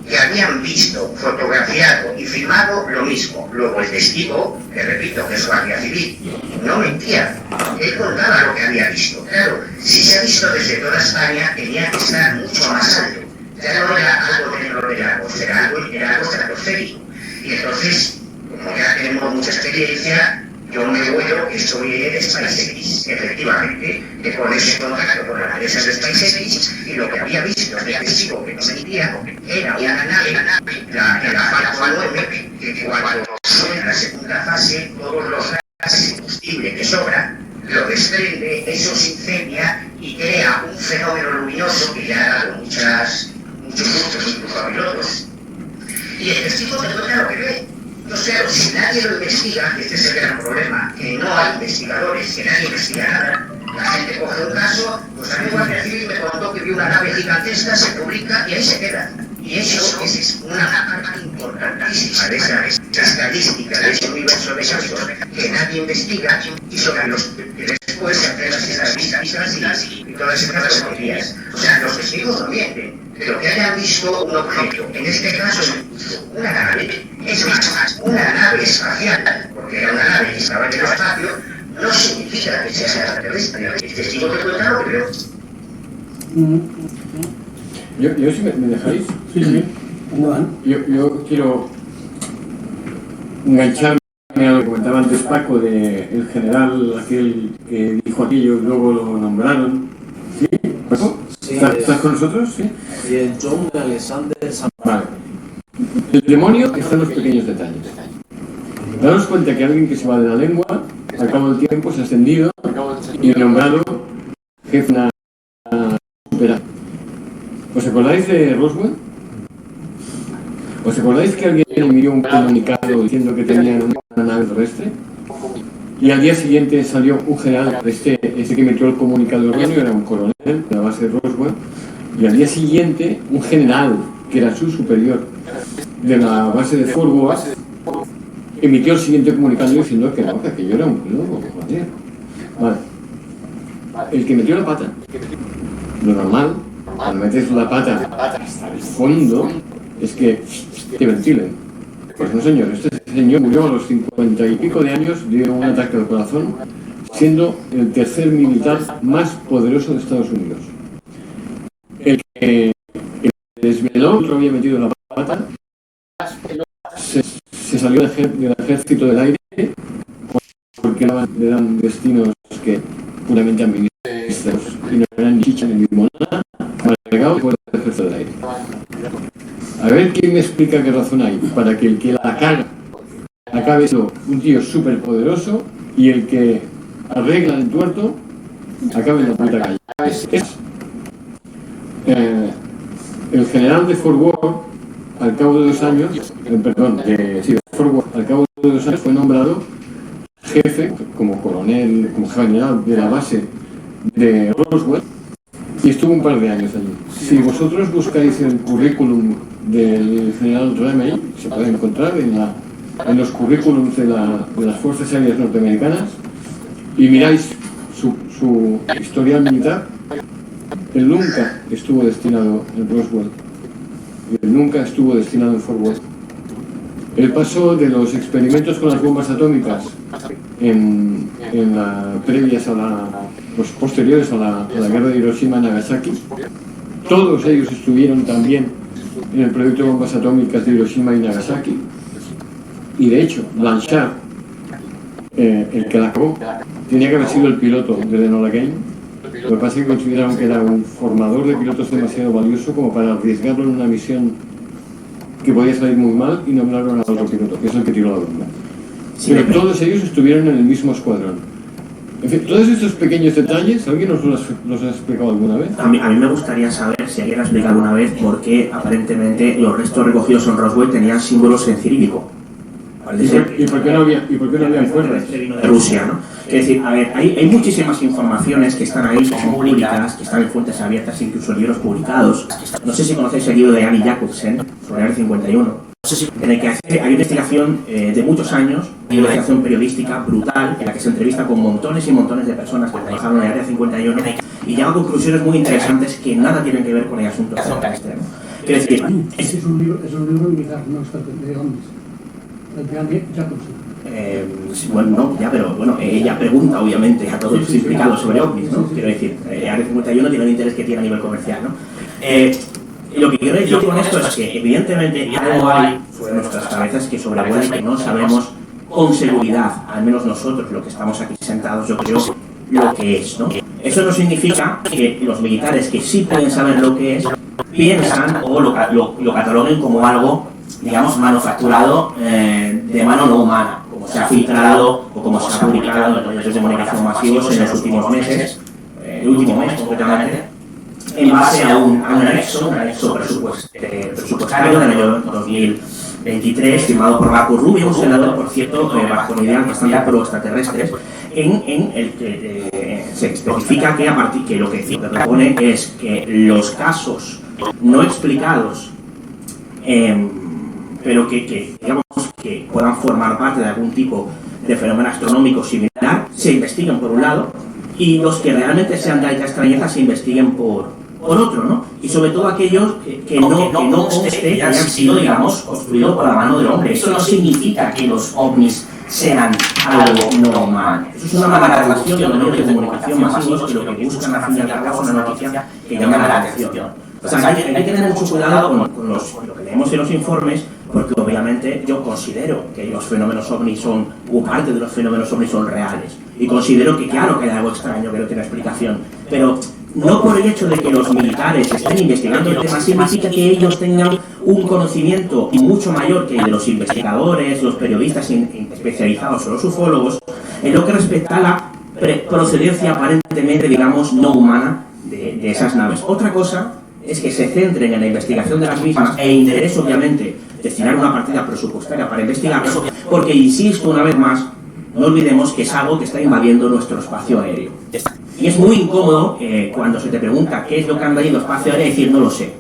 Speaker 2: que habían visto, fotografiado y filmado lo mismo. Luego el testigo, que repito que es guardia civil, no mentía. Él contaba lo que había visto. Claro, si se ha visto desde toda España, tenía que estar mucho más alto. Ya no era algo de lagos, era algo estratosférico. Y entonces, como ya tenemos mucha experiencia, yo me veo que soy el SpaceX, efectivamente, que con ese contacto con las empresas de SpaceX, y lo que había visto de testigo que no mentía, era una nave, la Falcon 9, que cuando suena la segunda fase, todos los gases de combustible que sobran, lo desprende, eso se incendia y crea un fenómeno luminoso que ya ha dado muchos gustos, incluso a pilotos. Y el testigo me cuenta lo que ve. Entonces, claro, si nadie lo investiga, este es el gran problema, que no hay investigadores, que nadie investiga nada. La gente coge un caso, pues a mí Guardia Civil me contó que vio una nave gigantesca, se publica y ahí se queda. Y eso es una parte importantísima de esa estadística, de ese universo de casos que nadie investiga y sobre los que después se hacen las estadísticas y todas esas teorías. O sea, los testigos no mienten, pero que hayan visto un objeto, en este caso una nave, es más, una nave espacial, porque era una nave que estaba en el espacio, no significa que sea extraterrestre. El testigo que cuenta lo que veo.
Speaker 4: Yo si me dejáis,
Speaker 1: Sí.
Speaker 4: yo quiero engancharme a lo que comentaba antes Paco del general aquel que dijo aquello y luego lo nombraron. ¿Sí? ¿Paco?
Speaker 5: Sí,
Speaker 4: ¿Estás con nosotros? Sí.
Speaker 5: John Alexander Sam.
Speaker 4: Vale. El demonio está en los pequeños detalles. Daros cuenta que alguien que se va de la lengua, al cabo del tiempo se ha ascendido y nombrado jefe de una supera. ¿Os acordáis de Roswell? ¿Os acordáis que alguien envió un comunicado diciendo que tenían una nave terrestre? Y al día siguiente salió un general, este que metió el comunicado erróneo era un coronel de la base de Roswell, y al día siguiente un general, que era su superior de la base de Fort Worth, emitió el siguiente comunicado diciendo que no, que aquello era un globo, joder. Vale. El que metió la pata, lo normal, cuando metes la pata hasta el fondo, es que te ventilen. Pues no, señor, este señor murió a los 50 y pico de años de un ataque al corazón, siendo el tercer militar más poderoso de Estados Unidos. El que desveló que había metido la pata se salió del ejército del aire porque le dan destinos que puramente administrativos y no eran ni chicha ni limonada, malgado por el ejército del aire. A ver quién me explica qué razón hay para que el que la caga acabe siendo un tío súper poderoso y el que arregla el tuerto acabe en la puta calle. El general de Fort Worth, al cabo de 2 años, de Fort Worth, al cabo de 2 años fue nombrado jefe, como coronel, como general de la base de Roswell y estuvo un par de años allí. Si vosotros buscáis el currículum del general Ramey, se puede encontrar en los currículums de las Fuerzas Aéreas Norteamericanas y miráis su historial militar, él nunca estuvo destinado en Roswell, él nunca estuvo destinado en Fort Worth. Él pasó de los experimentos con las bombas atómicas en las previas los posteriores a la guerra de Hiroshima y Nagasaki. Todos ellos estuvieron también en el proyecto de bombas atómicas de Hiroshima y Nagasaki. Y de hecho, Blanchard, el que la acabó, tenía que haber sido el piloto de Enola Gay. Lo que pasa es que consideraron que era un formador de pilotos demasiado valioso como para arriesgarlo en una misión que podía salir muy mal y nombraron a otro piloto, que es el que tiró la bomba. Pero todos ellos estuvieron en el mismo escuadrón. En fin, todos estos pequeños detalles, ¿alguien nos los ha explicado alguna vez?
Speaker 6: A mí me gustaría saber si alguien ha explicado alguna vez por qué aparentemente los restos recogidos en Roswell tenían símbolos en cirílico.
Speaker 4: ¿Y por qué no había cuerdas?
Speaker 6: De Rusia, ¿no? Es decir, a ver, hay muchísimas informaciones que están ahí, que son públicas, que están en fuentes abiertas, incluso libros publicados. No sé si conocéis el libro de Annie Jacobsen sobre Área 51. En el que hay una investigación de muchos años, una investigación periodística brutal, en la que se entrevista con montones y montones de personas que trabajaron en el Área 51 y llega a conclusiones muy interesantes que nada tienen que ver con el asunto extremo. Quiero decir,
Speaker 1: es un libro militar, no experto de ovnis. El de Annie Jacobsen.
Speaker 6: Bueno, no, ya, pero bueno, ella pregunta obviamente a todos los implicados sobre ovnis, ¿no? Quiero decir, Área 51 tiene el interés que tiene a nivel comercial, ¿no? Lo que quiero decir con esto es que evidentemente algo hay sobre nuestras cabezas que sobrevuela y que no sabemos con seguridad, al menos nosotros, lo que estamos aquí sentados, yo creo, lo que es, ¿no? Eso no significa que los militares que sí pueden saber lo que es, piensan o lo cataloguen como algo, digamos, manufacturado de mano no humana, como se ha filtrado o como se ha publicado en medios de comunicación masivos en los últimos meses, el último mes concretamente, en base a un anexo presupuestario del año 2023, firmado por Marco Rubio, un senador, por cierto, bajo una idea bastante pro-extraterrestres, en el que se especifica que lo que propone es que los casos no explicados, pero que digamos que puedan formar parte de algún tipo de fenómeno astronómico similar, se investiguen por un lado, y los que realmente sean de alta extrañeza se investiguen por otro, ¿no? Y sobre todo aquellos que no conste que hayan sido, digamos, construidos por la mano del hombre. Eso no significa que los ovnis sean algo no humano. Eso es una manipulación de los medios de comunicación masivos que lo que buscan al fin y al cabo es una noticia que llama la atención. O sea, hay que tener mucho cuidado con lo que leemos en los informes, porque obviamente yo considero que los fenómenos ovnis son, o parte de los fenómenos ovnis son reales. Y considero que claro que hay algo extraño que no tiene explicación. Pero no por el hecho de que los militares estén investigando el tema significa que ellos tengan un conocimiento mucho mayor que el de los investigadores, los periodistas especializados o los ufólogos, en lo que respecta a la procedencia aparentemente, digamos, no humana de esas naves. Otra cosa es que se centren en la investigación de las mismas e interés, obviamente, destinar una partida presupuestaria para investigarlas, porque, insisto una vez más, no olvidemos que es algo que está invadiendo nuestro espacio aéreo. Y es muy incómodo cuando se te pregunta qué es lo que anda ahí en el espacio aéreo y decir no lo sé.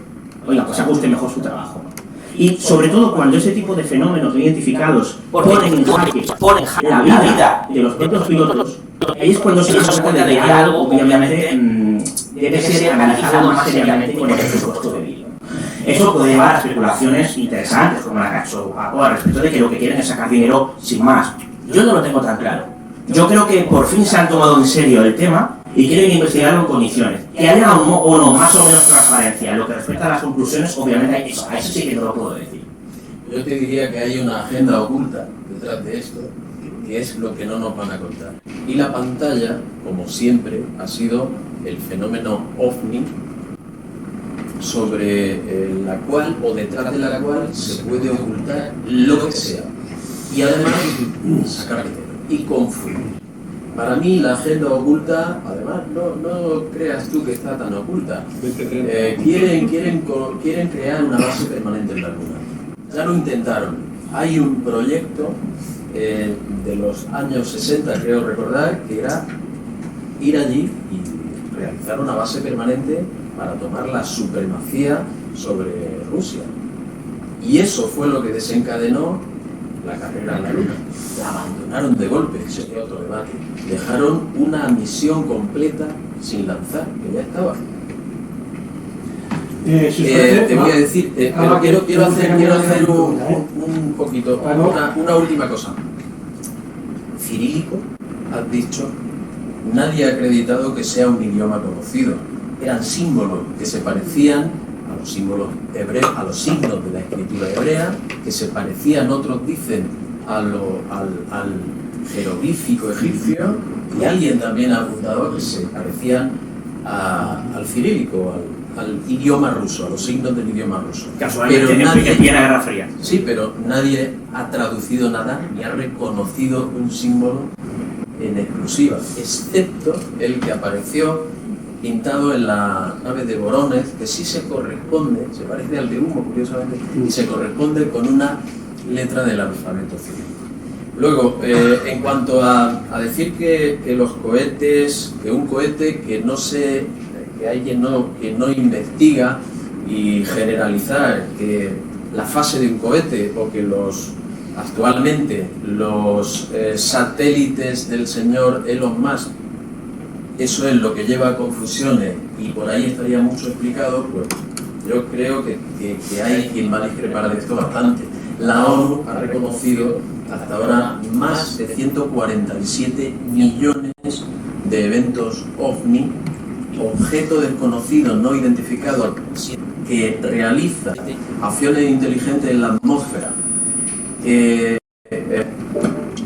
Speaker 6: Oiga, pues haga usted mejor su trabajo. Y sobre todo cuando ese tipo de fenómenos no identificados ponen en jaque la vida de los propios pilotos, ahí es cuando se da cuenta de que algo, obviamente, debe ser analizado más seriamente con el presupuesto debido. Eso puede llevar a especulaciones interesantes, como la que ha hecho Paco, al respecto de que lo que quieren es sacar dinero sin más. Yo no lo tengo tan claro. Yo creo que por fin se han tomado en serio el tema y quieren investigarlo en condiciones. Que haya o no más o menos transparencia en lo que respecta a las conclusiones, obviamente a eso sí que no lo puedo decir.
Speaker 5: Yo te diría que hay una agenda oculta detrás de esto, que es lo que no nos van a contar. Y la pantalla, como siempre, ha sido el fenómeno OVNI, sobre la cual o detrás de la cual se puede ocultar lo que sea. Y además sacar dinero y confundir. Para mí la agenda oculta, además, no creas tú que está tan oculta. Quieren crear una base permanente en la Luna. Ya lo intentaron. Hay un proyecto de los años 60, creo recordar, que era ir allí y realizar una base permanente para tomar la supremacía sobre Rusia. Y eso fue lo que desencadenó la carrera en la Luna. La abandonaron de golpe, ese es otro debate. Dejaron una misión completa sin lanzar, que ya estaba. Te voy a decir, pero quiero hacer un poquito, una última cosa. cirílico, has dicho, nadie ha acreditado que sea un idioma conocido. Eran símbolos que se parecían a los símbolos hebreos, a los signos de la escritura hebrea, que se parecían, otros dicen, al jeroglífico egipcio, y alguien también ha apuntado que se parecían al cirílico, al idioma ruso, a los signos del idioma ruso.
Speaker 6: Casualmente,
Speaker 5: Pero nadie,
Speaker 6: en plena Guerra Fría.
Speaker 5: sí, pero nadie ha traducido nada ni ha reconocido un símbolo en exclusiva, excepto el que apareció pintado en la nave de Vorónezh, que sí se corresponde, se parece al de Humo, curiosamente, y se corresponde con una letra del alfabeto cirílico. Luego, en cuanto a decir que los cohetes, que un cohete que no se, que alguien que no investiga, y generalizar que la fase de un cohete o que actualmente los satélites del señor Elon Musk, eso es lo que lleva a confusiones y por ahí estaría mucho explicado, pues yo creo que hay quien va a discrepar de esto bastante. La ONU ha reconocido hasta ahora más de 147 millones de eventos OVNI, objeto desconocido no identificado, que realiza acciones inteligentes en la atmósfera, que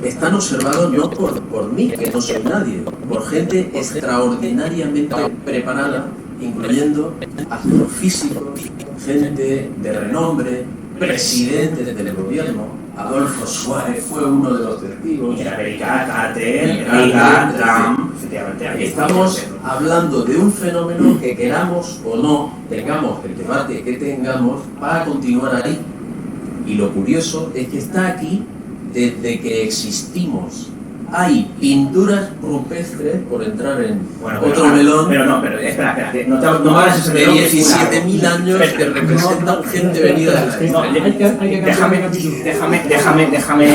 Speaker 5: están observados no por mí, que no soy nadie, por gente extraordinariamente preparada, incluyendo astrofísicos, gente de renombre, presidentes del gobierno. Adolfo Suárez fue uno de los testigos.
Speaker 6: América, Carter, Reagan, Trump, efectivamente.
Speaker 5: Estamos hablando de un fenómeno que, queramos o no, tengamos el debate que tengamos, va a continuar ahí. Y lo curioso es que está aquí desde que existimos. Hay pinturas rupestres, por entrar en otro melón,
Speaker 6: pero espera, no hagas ese
Speaker 5: de
Speaker 6: melón.
Speaker 5: 17.000 años que representan gente venida de la
Speaker 6: Déjame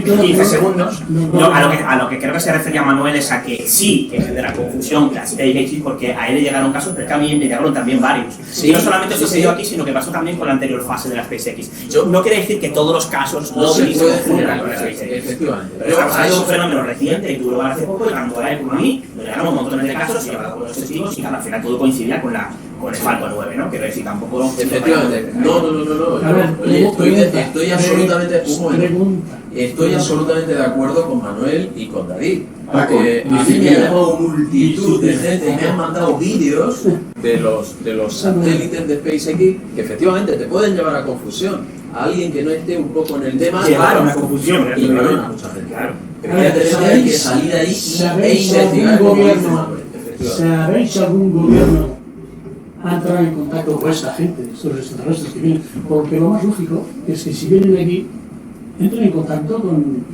Speaker 6: 15 segundos. No, a lo que creo que se refería Manuel es a que sí que genera confusión la SpaceX, porque a él le llegaron casos, pero que a mí me llegaron también varios.
Speaker 5: Sí,
Speaker 6: y no solamente eso se dio
Speaker 5: sí.
Speaker 6: aquí, sino que pasó también con la anterior fase de la SpaceX. No quiere decir que todos los casos
Speaker 5: no se puede
Speaker 6: confundan
Speaker 5: generar,
Speaker 6: con la SpaceX.
Speaker 5: efectivamente.
Speaker 6: Pero ha sido un fenómeno reciente y tuvo lugar hace poco, y tanto a él como a mí nos llegaron un montón de casos y llevados con los testigos, y al final todo coincidía con el Falcon 9, ¿no? Quiero decir, tampoco...
Speaker 5: Efectivamente. No.
Speaker 1: A ver,
Speaker 5: Estoy absolutamente... Estoy absolutamente de acuerdo con Manuel y con David. Porque a mí me ha llamado multitud de gente, me han mandado vídeos de los satélites de SpaceX que efectivamente te pueden llevar a confusión. A alguien que no esté un poco en el tema,
Speaker 6: Llevar a una confusión,
Speaker 5: y no a mucha gente.
Speaker 6: Claro.
Speaker 5: Evidentemente hay que salir ahí e
Speaker 1: ¿Sabéis
Speaker 5: investigar
Speaker 1: algún
Speaker 5: como dice
Speaker 1: gobierno?
Speaker 5: Manuel, efectivamente.
Speaker 1: ¿Sabéis si algún gobierno ha entrado en contacto con esta gente, estos extraterrestres que vienen? Porque lo más lógico es que si vienen aquí, entren en contacto con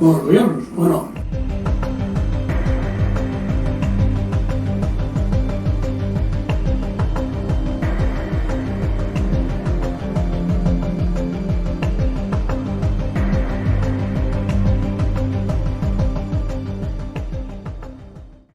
Speaker 1: los gobiernos, ¿o no?